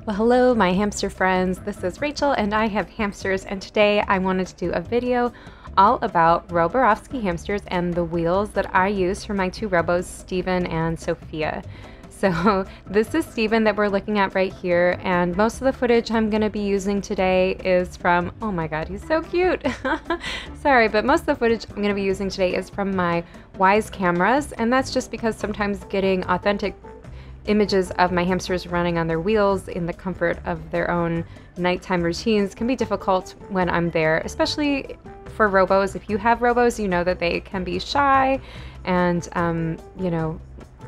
Well, hello, my hamster friends. This is Rachel, and I have hamsters, and today I wanted to do a video all about Roborovski hamsters and the wheels that I use for my two robos, Steven and Sophia. So this is Steven that we're looking at right here, and most of the footage I'm going to be using today is from, oh my god, he's so cute! Sorry, but most of the footage I'm going to be using today is from my Wise cameras, and that's just because sometimes getting authentic images of my hamsters running on their wheels in the comfort of their own nighttime routines can be difficult when I'm there, especially for robos. If you have robos, you know that they can be shy and,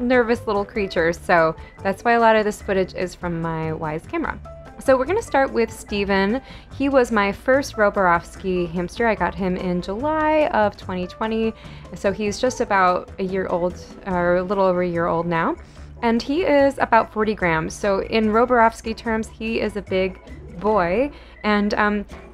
nervous little creatures. So that's why a lot of this footage is from my Wise camera. So we're going to start with Steven. He was my first Roborovski hamster. I got him in July of 2020. So he's just about a year old, or a little over a year old now. And he is about 40 grams. So in Roborovski terms, he is a big boy. And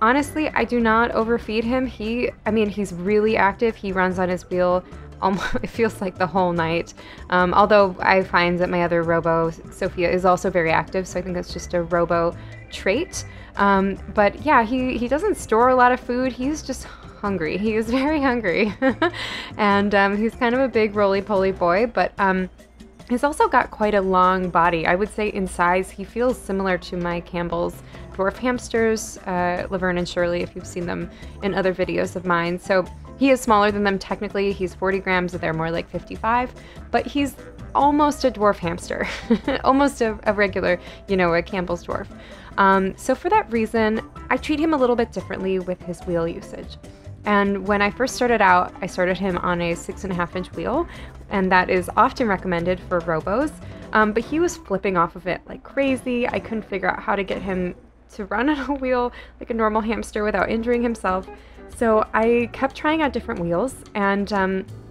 honestly, I do not overfeed him. He's really active. He runs on his wheel almost, it feels like the whole night. Although I find that my other robo, Sophia, is also very active. So I think that's just a robo trait. But yeah, he doesn't store a lot of food. He's just hungry. He is very hungry. And he's kind of a big roly-poly boy, but he's also got quite a long body. I would say in size, he feels similar to my Campbell's dwarf hamsters, Laverne and Shirley, if you've seen them in other videos of mine. So he is smaller than them technically. He's 40 grams, they're more like 55, but he's almost a dwarf hamster, almost a regular, a Campbell's dwarf. So for that reason, I treat him a little bit differently with his wheel usage. And when I first started out, I started him on a 6.5-inch wheel, and that is often recommended for robos. But he was flipping off of it like crazy. I couldn't figure out how to get him to run on a wheel like a normal hamster without injuring himself. So I kept trying out different wheels, and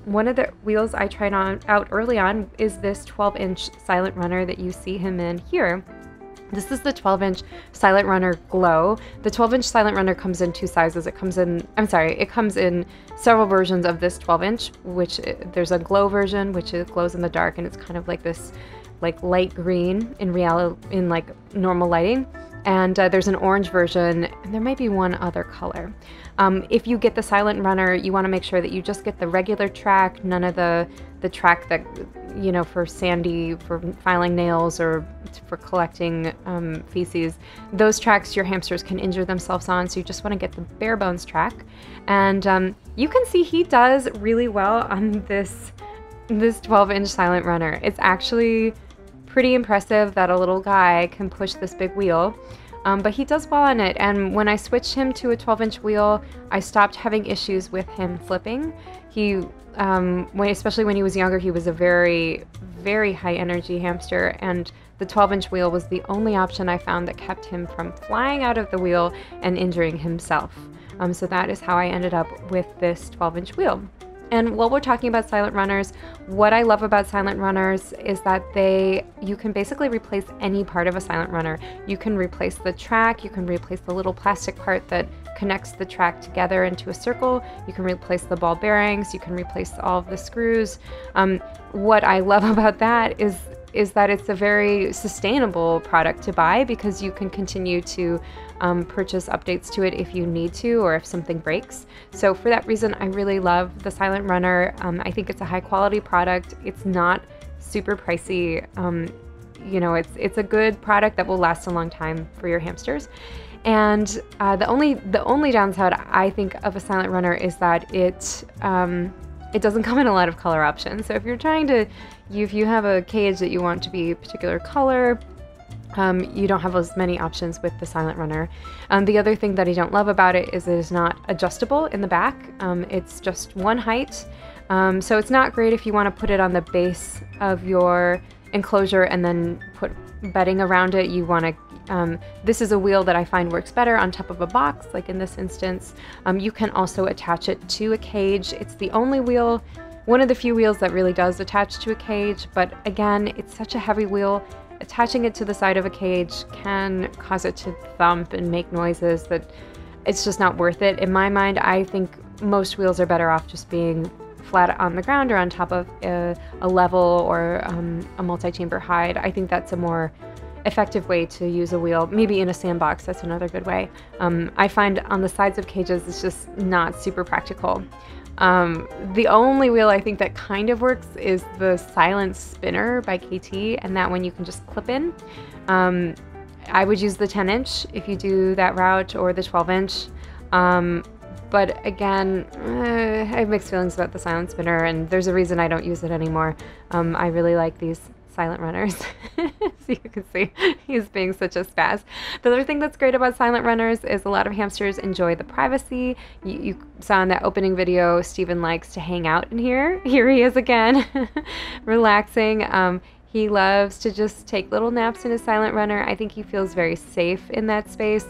one of the wheels I tried out early on is this 12-inch silent runner that you see him in here. This is the 12-inch Silent Runner Glow. The 12-inch Silent Runner comes in two sizes. It comes in several versions of this 12-inch, which there's a glow version, which glows in the dark, and it's kind of like this light green in like normal lighting. And there's an orange version, and there might be one other color. If you get the Silent Runner, you want to make sure that you just get the regular track, none of the track that, for sandy, for filing nails, or for collecting feces. Those tracks your hamsters can injure themselves on, so you just want to get the bare bones track. And you can see he does really well on this 12-inch Silent Runner. It's actually pretty impressive that a little guy can push this big wheel, but he does well on it. And when I switched him to a 12-inch wheel, I stopped having issues with him flipping. He, especially when he was younger, he was a very, very high energy hamster, and the 12-inch wheel was the only option I found that kept him from flying out of the wheel and injuring himself. So that is how I ended up with this 12-inch wheel. And while we're talking about silent runners, what I love about silent runners is that you can basically replace any part of a silent runner. You can replace the track, you can replace the little plastic part that connects the track together into a circle, you can replace the ball bearings, you can replace all of the screws. What I love about that is that it's a very sustainable product to buy, because you can continue to purchase updates to it if you need to, or if something breaks. So for that reason, I really love the Silent Runner. I think it's a high quality product. It's not super pricey. It's a good product that will last a long time for your hamsters. And the only downside I think of a Silent Runner is that it doesn't come in a lot of color options. So if you have a cage that you want to be a particular color, you don't have as many options with the Silent Runner. The other thing that I don't love about it is it's not adjustable in the back. It's just one height. So it's not great if you want to put it on the base of your enclosure and then put bedding around it. You want to this is a wheel that I find works better on top of a box, like in this instance. You can also attach it to a cage. It's the only wheel, one of the few wheels that really does attach to a cage, but again, it's such a heavy wheel. Attaching it to the side of a cage can cause it to thump and make noises that it's just not worth it. In my mind, I think most wheels are better off just being flat on the ground or on top of a level or a multi-chamber hide. I think that's a more effective way to use a wheel. Maybe in a sandbox, that's another good way. I find on the sides of cages it's just not super practical. The only wheel I think that kind of works is the Silent Spinner by KT, and that one you can just clip in. I would use the 10-inch if you do that route, or the 12-inch. But again, I have mixed feelings about the Silent Spinner, and there's a reason I don't use it anymore. I really like these silent runners. So you can see he's being such a spaz. The other thing that's great about silent runners is a lot of hamsters enjoy the privacy. You saw in that opening video, Steven likes to hang out in here. Here he is again, relaxing. He loves to just take little naps in his silent runner. I think he feels very safe in that space.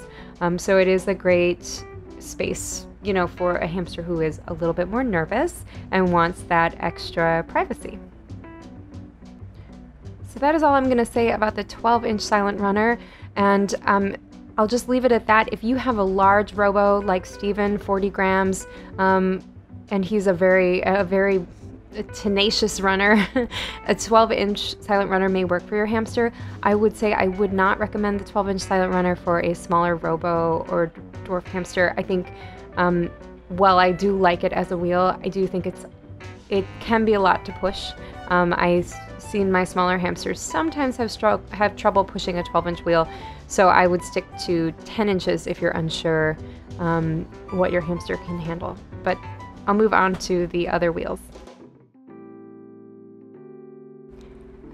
So it is a great space, you know, for a hamster who is a little bit more nervous and wants that extra privacy. So that is all I'm going to say about the 12-inch silent runner, and I'll just leave it at that. If you have a large robo like Steven, 40 grams, and he's a very tenacious runner, a 12-inch silent runner may work for your hamster. I would say I would not recommend the 12-inch silent runner for a smaller robo or dwarf hamster. I think while I do like it as a wheel, I do think it can be a lot to push. I've seen my smaller hamsters sometimes have trouble pushing a 12-inch wheel, so I would stick to 10 inches if you're unsure what your hamster can handle. But I'll move on to the other wheels.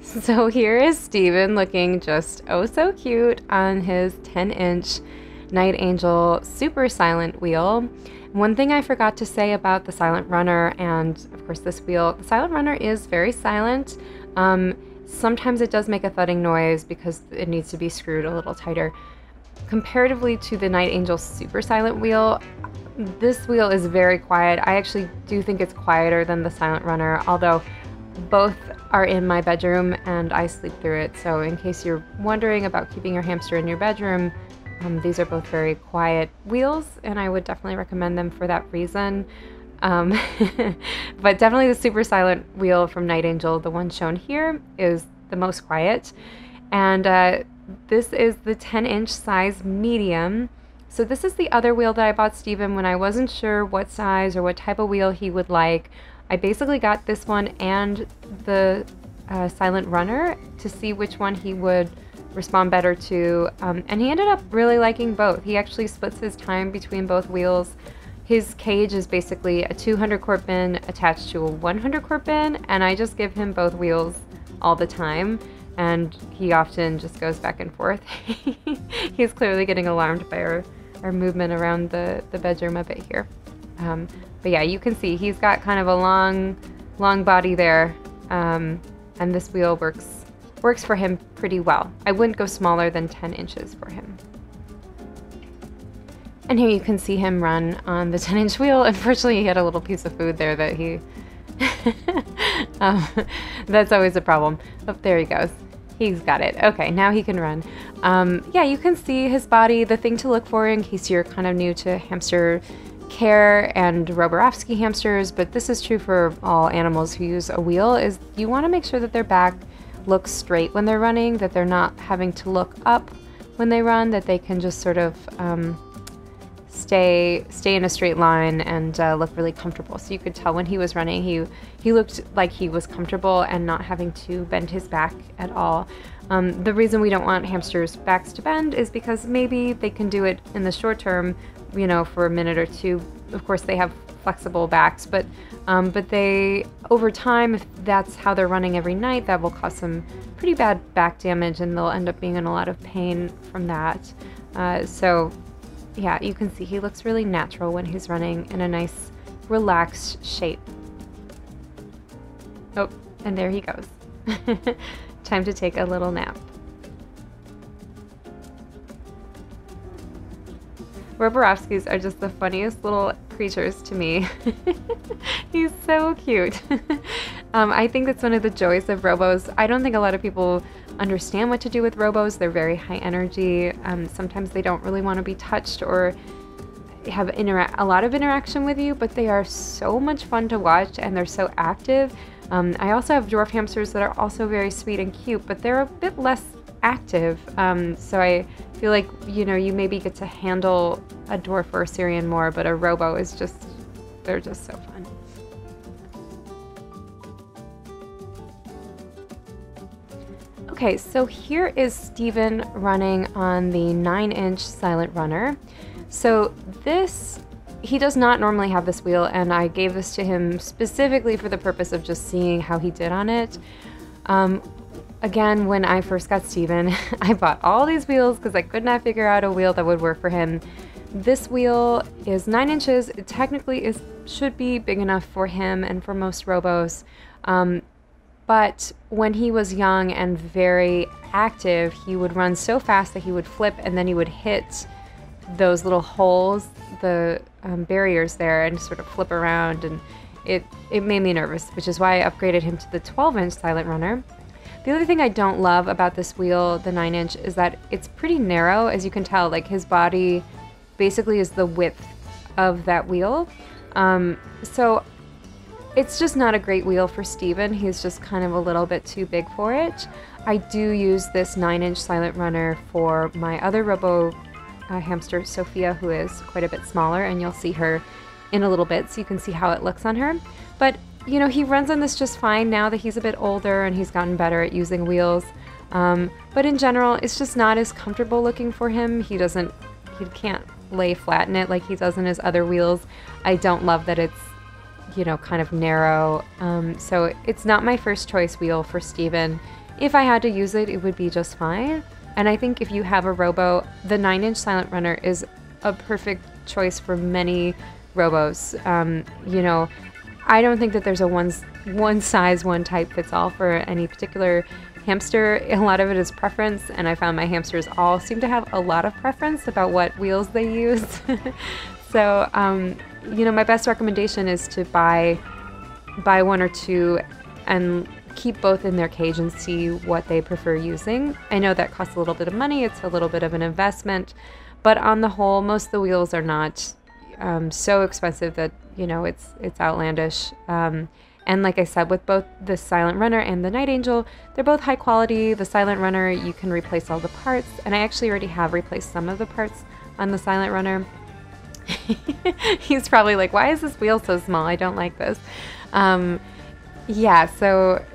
So here is Steven looking just oh so cute on his 10-inch Night Angel super silent wheel. One thing I forgot to say about the silent runner and of course this wheel, the silent runner is very silent. Sometimes it does make a thudding noise because it needs to be screwed a little tighter. Comparatively to the Night Angel super silent wheel, this wheel is very quiet. I actually do think it's quieter than the silent runner, although both are in my bedroom and I sleep through it. So in case you're wondering about keeping your hamster in your bedroom, these are both very quiet wheels, and I would definitely recommend them for that reason. But definitely the super silent wheel from Night Angel, the one shown here, is the most quiet. And this is the 10-inch size medium. So this is the other wheel that I bought Steven when I wasn't sure what size or what type of wheel he would like. I basically got this one and the silent runner to see which one he would respond better to, and he ended up really liking both. He actually splits his time between both wheels. His cage is basically a 200 quart bin attached to a 100 quart bin, and I just give him both wheels all the time, and he often just goes back and forth. He's clearly getting alarmed by our movement around the bedroom a bit here. But yeah, you can see he's got kind of a long body there, and this wheel works for him pretty well. I wouldn't go smaller than 10 inches for him. And here you can see him run on the 10-inch wheel. Unfortunately, he had a little piece of food there that he... that's always a problem. Oh, there he goes. He's got it. Okay, now he can run. Yeah, you can see his body. The thing to look for in case you're kind of new to hamster care and Roborovski hamsters, but this is true for all animals who use a wheel, is you want to make sure that their back looks straight when they're running, that they're not having to look up when they run, that they can just sort of stay in a straight line and look really comfortable. So you could tell when he was running, he looked like he was comfortable and not having to bend his back at all. The reason we don't want hamsters' backs to bend is because maybe they can do it in the short term, you know, for a minute or two. Of course, they have flexible backs, but they, over time, if that's how they're running every night, that will cause some pretty bad back damage, and they'll end up being in a lot of pain from that. So yeah, you can see he looks really natural when he's running in a nice, relaxed shape. Oh, and there he goes. Time to take a little nap. Roborovskis are just the funniest little creatures to me. He's so cute. I think that's one of the joys of robos. I don't think a lot of people understand what to do with robos. They're very high energy. Sometimes they don't really want to be touched or have a lot of interaction with you, but they are so much fun to watch and they're so active. I also have dwarf hamsters that are also very sweet and cute, but they're a bit less active. So I feel like, you know, you maybe get to handle a dwarf or a Syrian more, but a robo is just, they're just so fun. Okay, so here is Steven running on the 9-inch silent runner. So this, he does not normally have this wheel, and I gave this to him specifically for the purpose of just seeing how he did on it. Again, when I first got Steven, I bought all these wheels because I could not figure out a wheel that would work for him. This wheel is 9 inches. It technically should be big enough for him and for most robos. But when he was young and very active, he would run so fast that he would flip and then he would hit those little holes, the barriers there, and sort of flip around, and it made me nervous, which is why I upgraded him to the 12-inch silent runner. The other thing I don't love about this wheel, the 9-inch, is that it's pretty narrow. As you can tell, like his body basically is the width of that wheel. So it's just not a great wheel for Steven. He's just kind of a little bit too big for it. I do use this 9-inch silent runner for my other robo hamster, Sophia, who is quite a bit smaller, and you'll see her in a little bit so you can see how it looks on her. But, you know, he runs on this just fine now that he's a bit older and he's gotten better at using wheels. But in general, it's just not as comfortable looking for him. He can't lay flat in it like he does in his other wheels. I don't love that it's, you know, kind of narrow. So it's not my first choice wheel for Steven. If I had to use it, it would be just fine. And I think if you have a robo, the 9-inch silent runner is a perfect choice for many robos. You know, I don't think that there's a one size, one type fits all for any particular hamster. A lot of it is preference, and I found my hamsters all seem to have a lot of preference about what wheels they use. So, you know, my best recommendation is to buy one or two and keep both in their cage and see what they prefer using. I know that costs a little bit of money. It's a little bit of an investment, but on the whole, most of the wheels are not so expensive that, you know, it's outlandish. And like I said, with both the Silent Runner and the Night Angel, they're both high quality. The Silent Runner, you can replace all the parts, and I actually already have replaced some of the parts on the Silent Runner. He's probably like, why is this wheel so small? I don't like this. Yeah, so,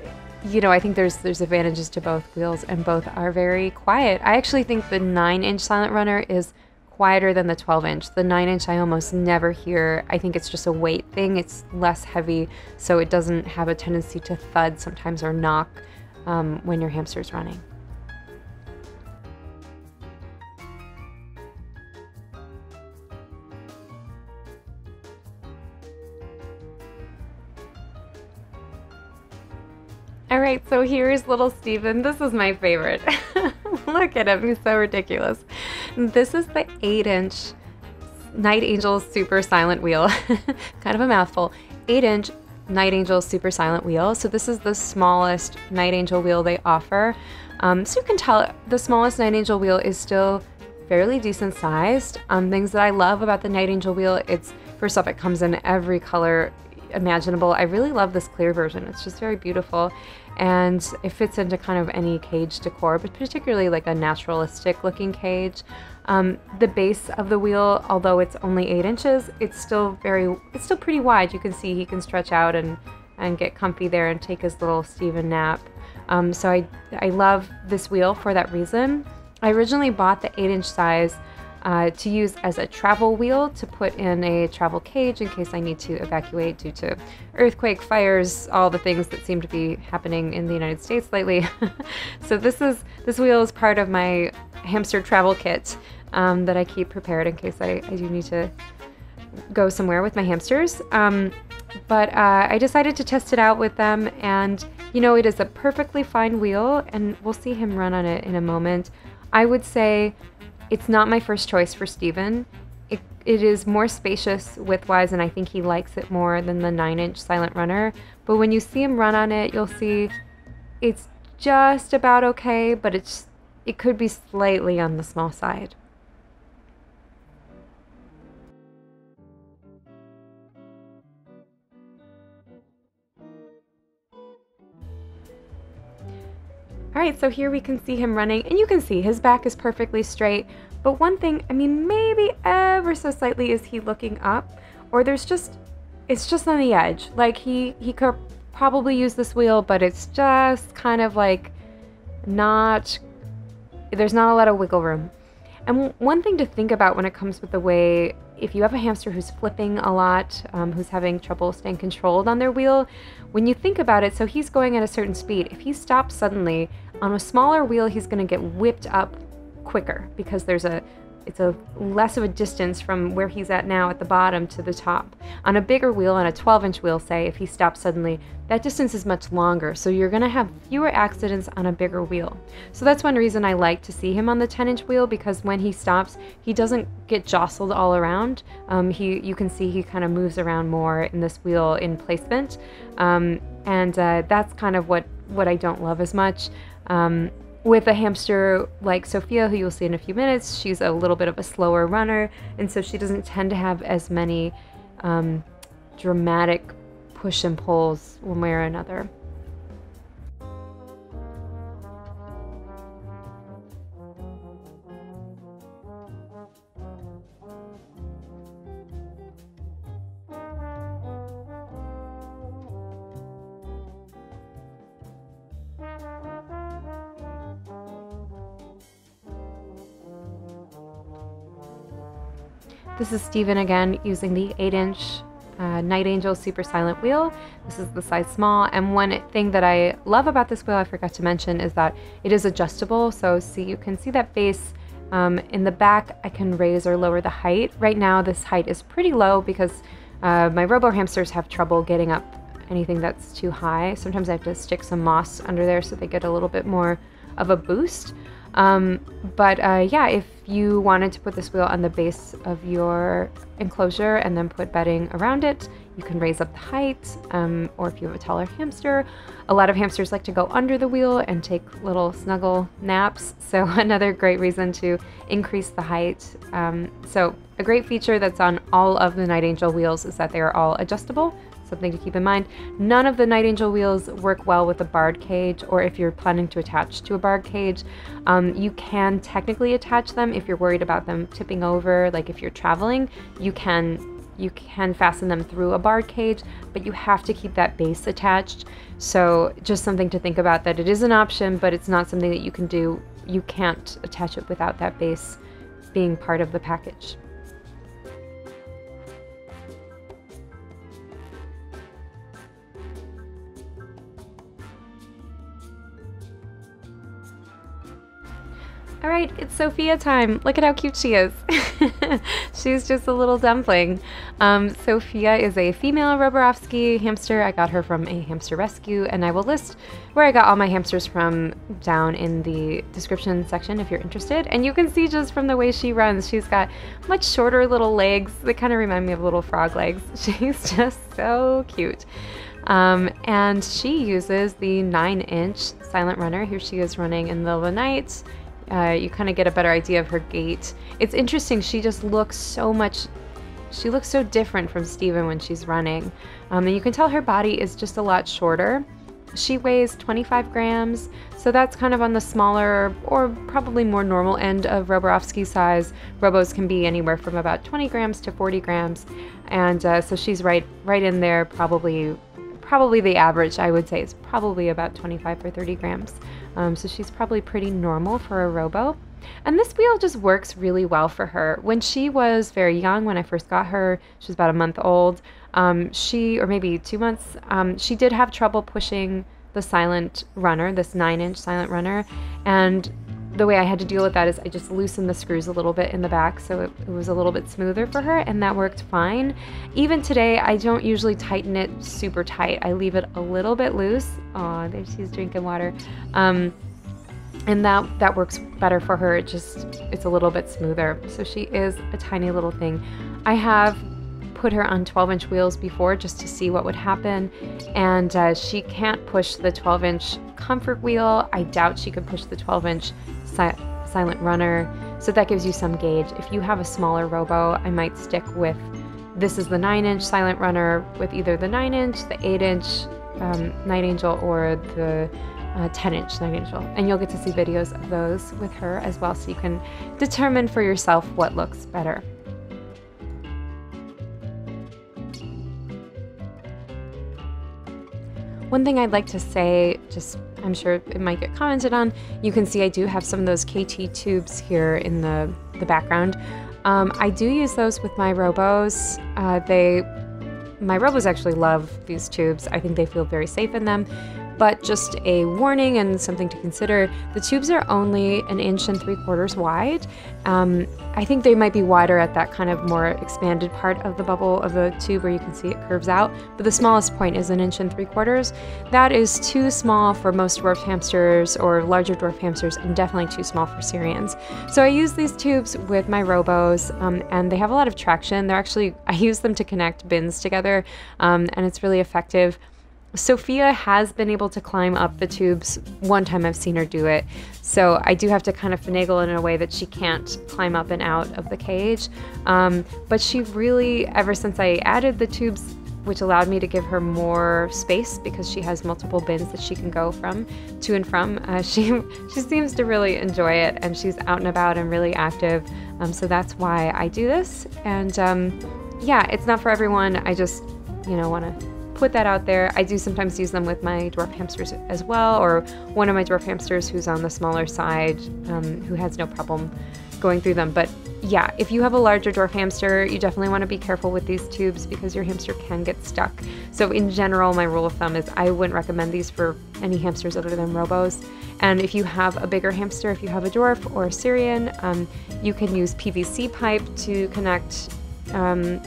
you know, I think there's advantages to both wheels, and both are very quiet. I actually think the 9-inch Silent Runner is quieter than the 12-inch. The 9-inch I almost never hear. I think it's just a weight thing. It's less heavy, so it doesn't have a tendency to thud sometimes or knock when your hamster's running. All right, so here's little Steven. This is my favorite. Look at him, he's so ridiculous. This is the 8-inch Night Angel Super Silent Wheel. Kind of a mouthful. 8-inch Night Angel Super Silent Wheel. So this is the smallest Night Angel wheel they offer. So you can tell the smallest Night Angel wheel is still fairly decent sized. Things that I love about the Night Angel wheel, it's, first off, it comes in every color imaginable. I really love this clear version. It's just very beautiful, and it fits into kind of any cage decor, but particularly like a naturalistic looking cage. The base of the wheel, although it's only 8 inches, it's still pretty wide. You can see he can stretch out and get comfy there and take his little Steven nap. So I love this wheel for that reason. I originally bought the 8-inch size to use as a travel wheel to put in a travel cage in case I need to evacuate due to earthquake, fires, all the things that seem to be happening in the United States lately. So this wheel is part of my hamster travel kit that I keep prepared in case I do need to go somewhere with my hamsters. But I decided to test it out with them, and you know, it is a perfectly fine wheel, and we'll see him run on it in a moment. I would say it's not my first choice for Steven. It is more spacious width-wise, and I think he likes it more than the 9-inch Silent Runner. But when you see him run on it, you'll see it's just about okay, but it could be slightly on the small side. All right, so here we can see him running, and you can see his back is perfectly straight. But one thing, I mean, maybe ever so slightly is he looking up, or it's just on the edge. Like he could probably use this wheel, but it's just kind of like there's not a lot of wiggle room. And one thing to think about when it comes with the way, if you have a hamster who's flipping a lot, who's having trouble staying controlled on their wheel, when you think about it, so he's going at a certain speed. If he stops suddenly, on a smaller wheel, he's going to get whipped up quicker because it's a less of a distance from where he's at now at the bottom to the top. On a bigger wheel, on a 12-inch wheel, say, if he stops suddenly, that distance is much longer, so you're going to have fewer accidents on a bigger wheel. So that's one reason I like to see him on the 10-inch wheel, because when he stops, he doesn't get jostled all around. You can see he kind of moves around more in this wheel in placement, and that's kind of what I don't love as much. With a hamster like Sophia, who you'll see in a few minutes, she's a little bit of a slower runner, and so she doesn't tend to have as many dramatic push and pulls one way or another. This is Steven again, using the 8-inch Night Angel Super Silent Wheel. This is the size small, and one thing that I love about this wheel I forgot to mention is that it is adjustable. So see, you can see that base in the back. I can raise or lower the height. Right now this height is pretty low because my robo hamsters have trouble getting up anything that's too high. Sometimes I have to stick some moss under there so they get a little bit more of a boost. Yeah, if you wanted to put this wheel on the base of your enclosure and then put bedding around it, you can raise up the height, or if you have a taller hamster. A lot of hamsters like to go under the wheel and take little snuggle naps, so another great reason to increase the height. So a great feature that's on all of the Night Angel wheels is that they are all adjustable. Something to keep in mind. None of the Night Angel wheels work well with a barred cage, or if you're planning to attach to a barred cage. You can technically attach them if you're worried about them tipping over. Like if you're traveling, you can fasten them through a barred cage, but you have to keep that base attached. So just something to think about, that it is an option, but it's not something that you can do. You can't attach it without that base being part of the package. All right, it's Sophia time. Look at how cute she is. She's just a little dumpling. Sophia is a female Roborovski hamster. I got her from a hamster rescue, and I will list where I got all my hamsters from down in the description section if you're interested. And you can see just from the way she runs, she's got much shorter little legs. They kind of remind me of little frog legs. She's just so cute. And she uses the 9-inch silent runner. Here she is running in the middle of the night. You kind of get a better idea of her gait. It's interesting, she just looks so different from Steven when she's running. And you can tell her body is just a lot shorter. She weighs 25 grams, so that's kind of on the smaller or probably more normal end of Roborovski size. Robos can be anywhere from about 20 grams to 40 grams. And so she's right in there, probably the average, I would say, is probably about 25 or 30 grams. So she's probably pretty normal for a robo. And this wheel just works really well for her. When she was very young, when I first got her, she was about a month old, or maybe 2 months, she did have trouble pushing the silent runner, this 9-inch silent runner. And the way I had to deal with that is I just loosened the screws a little bit in the back so it was a little bit smoother for her, and that worked fine. Even today, I don't usually tighten it super tight. I leave it a little bit loose. Oh, there she's drinking water. And that works better for her. It's a little bit smoother. So she is a tiny little thing. I have put her on 12-inch wheels before just to see what would happen, and she can't push the 12-inch comfort wheel. I doubt she could push the 12-inch silent runner, so that gives you some gauge. If you have a smaller robo, I might stick with, this is the 9-inch silent runner, with either the 9-inch, the 8-inch Night Angel, or the 10-inch, 9-inch wheel. And you'll get to see videos of those with her as well, so you can determine for yourself what looks better. One thing I'd like to say, just I'm sure it might get commented on, you can see I do have some of those KT tubes here in the background. I do use those with my robos. My robos actually love these tubes. I think they feel very safe in them. But just a warning and something to consider, the tubes are only 1 3/4 inches wide. I think they might be wider at that kind of more expanded part of the bubble of the tube where you can see it curves out, but the smallest point is 1 3/4 inches. That is too small for most dwarf hamsters or larger dwarf hamsters, and definitely too small for Syrians. So I use these tubes with my robos, and they have a lot of traction. I use them to connect bins together, and it's really effective. Sophia has been able to climb up the tubes. One time I've seen her do it. So I do have to kind of finagle it in a way that she can't climb up and out of the cage. But she really, ever since I added the tubes, which allowed me to give her more space because she has multiple bins that she can go from to and from, she seems to really enjoy it, and she's out and about and really active. So that's why I do this. And yeah, it's not for everyone. I just, want to put that out there. I do sometimes use them with my dwarf hamsters as well, or one of my dwarf hamsters who's on the smaller side, who has no problem going through them. But yeah, if you have a larger dwarf hamster, you definitely want to be careful with these tubes because your hamster can get stuck. So in general, my rule of thumb is I wouldn't recommend these for any hamsters other than robos. And if you have a bigger hamster, if you have a dwarf or a Syrian, you can use PVC pipe to connect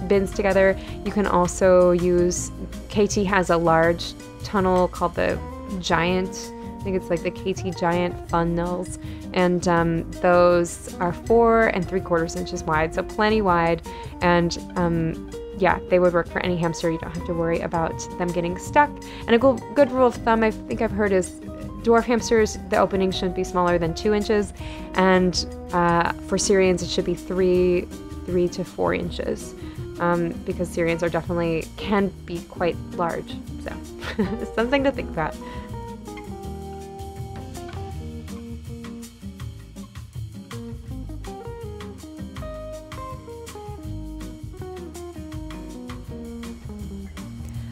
bins together. You can also use, KT has a large tunnel called the Giant, I think it's like the KT Giant funnels, and those are 4 3/4 inches wide, so plenty wide, and yeah, they would work for any hamster. You don't have to worry about them getting stuck. And a good rule of thumb I think I've heard is dwarf hamsters, the opening shouldn't be smaller than 2 inches, and for Syrians it should be 3 to 4 inches, because Syrians can be quite large. So something to think about.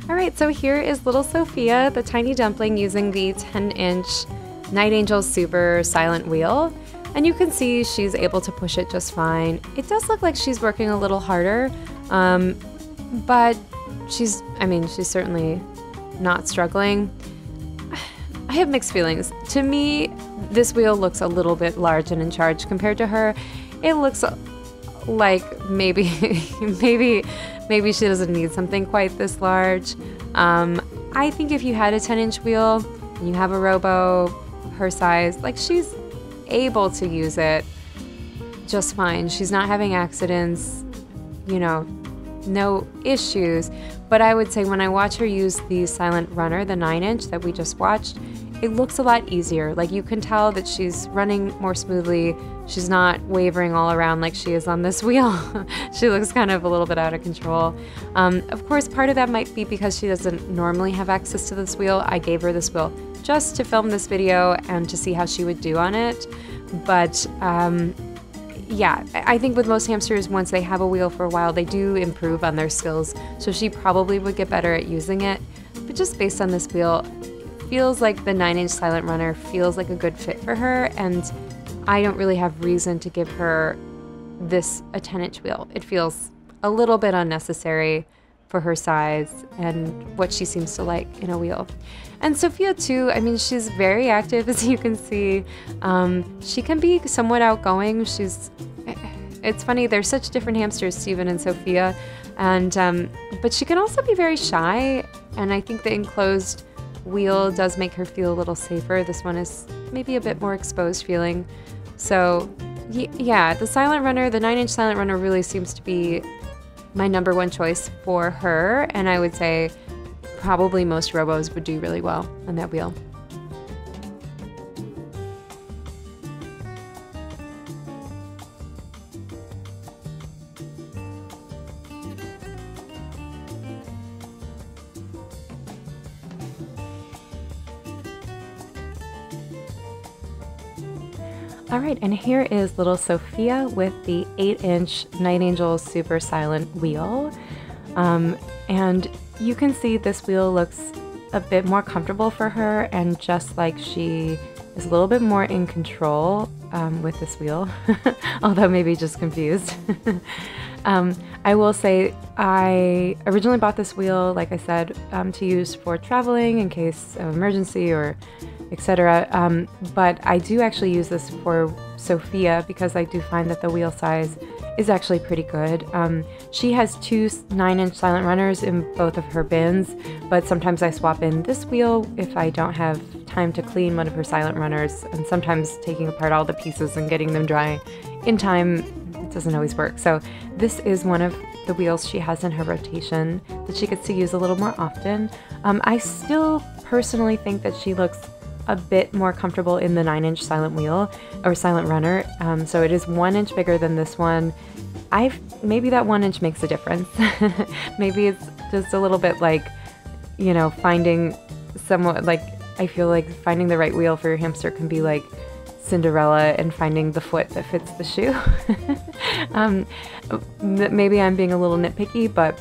Alright, so here is little Sophia, the tiny dumpling, using the 10-inch Night Angel Super silent wheel. And you can see she's able to push it just fine. It does look like she's working a little harder, but she's certainly not struggling. I have mixed feelings. To me, this wheel looks a little bit large and in charge compared to her. It looks like maybe she doesn't need something quite this large. I think if you had a 10-inch wheel and you have a robo her size, like, she's able to use it just fine. She's not having accidents, no issues. But I would say when I watch her use the silent runner, the 9-inch that we just watched, it looks a lot easier. Like, you can tell that she's running more smoothly. She's not wavering all around like she is on this wheel. She looks kind of a little bit out of control. Of course, part of that might be because she doesn't normally have access to this wheel. I gave her this wheel just to film this video and to see how she would do on it. But yeah, I think with most hamsters, once they have a wheel for a while, they do improve on their skills. So she probably would get better at using it. But just based on this wheel, feels like the 9-inch silent runner feels like a good fit for her, and I don't really have reason to give her a 10-inch wheel. It feels a little bit unnecessary for her size and what she seems to like in a wheel. And Sophia too, she's very active, as you can see. She can be somewhat outgoing. It's funny, they're such different hamsters, Steven and Sophia, and but she can also be very shy, and I think the enclosed wheel does make her feel a little safer. This one is maybe a bit more exposed feeling. So yeah, the silent runner, the 9-inch silent runner, really seems to be my #1 choice for her, and I would say probably most robos would do really well on that wheel. All right, and here is little Sophia with the 8-inch Night Angel super silent wheel. And you can see this wheel looks a bit more comfortable for her, and just like she is a little bit more in control with this wheel, although maybe just confused. I will say I originally bought this wheel, like I said, to use for traveling in case of emergency or etc. But I do actually use this for Sophia because I do find that the wheel size is actually pretty good. She has two 9-inch silent runners in both of her bins, but sometimes I swap in this wheel if I don't have time to clean one of her silent runners, and sometimes taking apart all the pieces and getting them dry in time, it doesn't always work. So this is one of the wheels she has in her rotation that she gets to use a little more often. I still personally think that she looks a bit more comfortable in the 9-inch silent wheel or silent runner. So it is 1 inch bigger than this one. Maybe that 1 inch makes a difference. Maybe it's just a little bit like, you know, finding somewhat like, I feel like finding the right wheel for your hamster can be like Cinderella and finding the foot that fits the shoe. Maybe I'm being a little nitpicky, but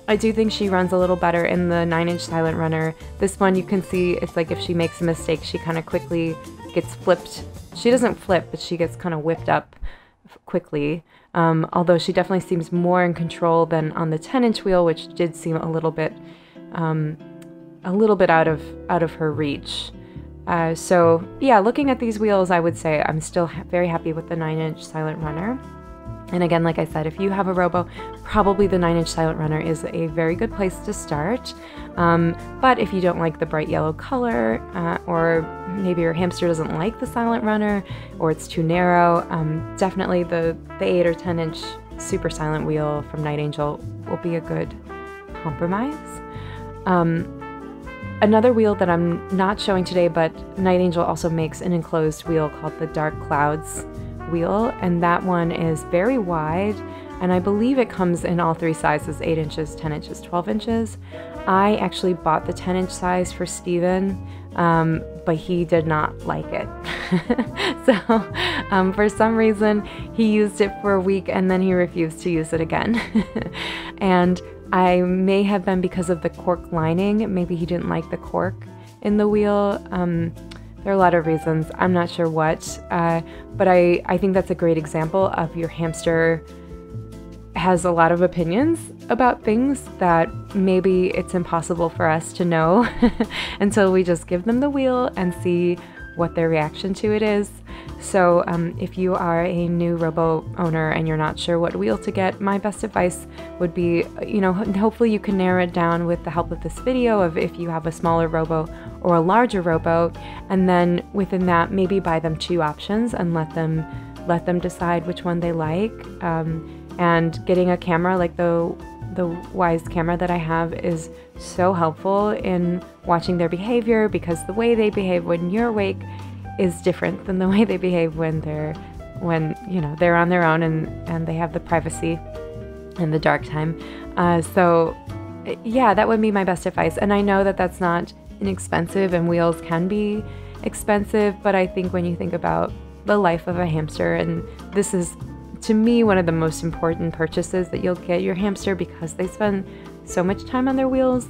I do think she runs a little better in the 9-inch silent runner. This one you can see it's like if she makes a mistake, she kind of quickly gets flipped. She doesn't flip, but she gets kind of whipped up quickly. Although she definitely seems more in control than on the 10-inch wheel, which did seem a little bit out of her reach. So yeah, looking at these wheels, I would say I'm still very happy with the 9-inch silent runner. And again, like I said, if you have a robo, probably the 9-inch silent runner is a very good place to start. But if you don't like the bright yellow color, or maybe your hamster doesn't like the silent runner, or it's too narrow, definitely the 8 or 10-inch super silent wheel from Night Angel will be a good compromise. Another wheel that I'm not showing today, but Night Angel also makes an enclosed wheel called the Dark Clouds wheel, and that one is very wide, and I believe it comes in all 3 sizes: 8 inches, 10 inches, 12 inches. I actually bought the 10-inch size for Steven, but he did not like it. So for some reason he used it for a week and then he refused to use it again. And I may have been because of the cork lining. Maybe he didn't like the cork in the wheel. There are a lot of reasons. I'm not sure what, but I think that's a great example of your hamster has a lot of opinions about things that maybe it's impossible for us to know until we just give them the wheel and see what their reaction to it is. So if you are a new robo owner and you're not sure what wheel to get, my best advice would be, you know, hopefully you can narrow it down with the help of this video of if you have a smaller robo or a larger robo, and then within that maybe buy them 2 options and let them decide which one they like. And getting a camera like the Wise camera that I have is so helpful in watching their behavior, because the way they behave when you're awake is different than the way they behave when they're on their own and they have the privacy in the dark time. So yeah, that would be my best advice. And I know that that's not inexpensive, and wheels can be expensive, but I think when you think about the life of a hamster, and this is to me one of the most important purchases that you'll get your hamster because they spend so much time on their wheels,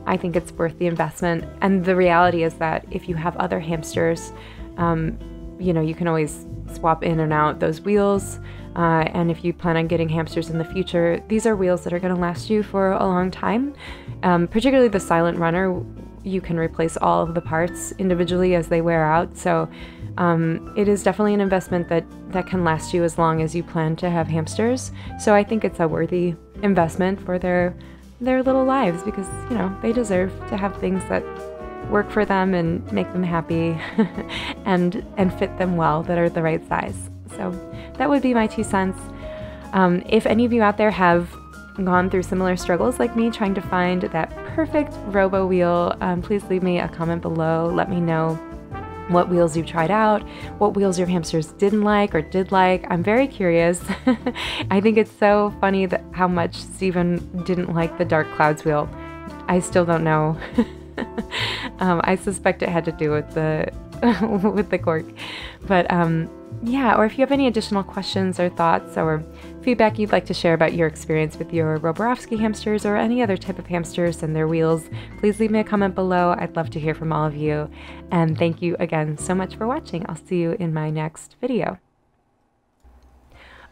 I think it's worth the investment. And the reality is that if you have other hamsters, you know, you can always swap in and out those wheels. And if you plan on getting hamsters in the future, these are wheels that are going to last you for a long time. Particularly the silent runner, you can replace all of the parts individually as they wear out. So it is definitely an investment that can last you as long as you plan to have hamsters. So I think it's a worthy investment for their little lives, because, you know, they deserve to have things that work for them and make them happy and fit them well, that are the right size. So that would be my 2 cents. If any of you out there have gone through similar struggles like me trying to find that perfect robo wheel, please leave me a comment below. Let me know what wheels you've tried out, what wheels your hamsters didn't like or did like. I'm very curious. I think it's so funny that how much Steven didn't like the Dark Clouds wheel. I still don't know. I suspect it had to do with the with the cork. But yeah, or if you have any additional questions or thoughts or feedback you'd like to share about your experience with your Roborovski hamsters or any other type of hamsters and their wheels, please leave me a comment below. I'd love to hear from all of you. And thank you again so much for watching. I'll see you in my next video.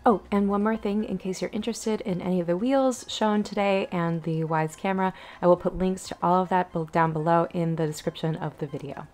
Oh, and one more thing, in case you're interested in any of the wheels shown today and the Wise camera, I will put links to all of that down below in the description of the video.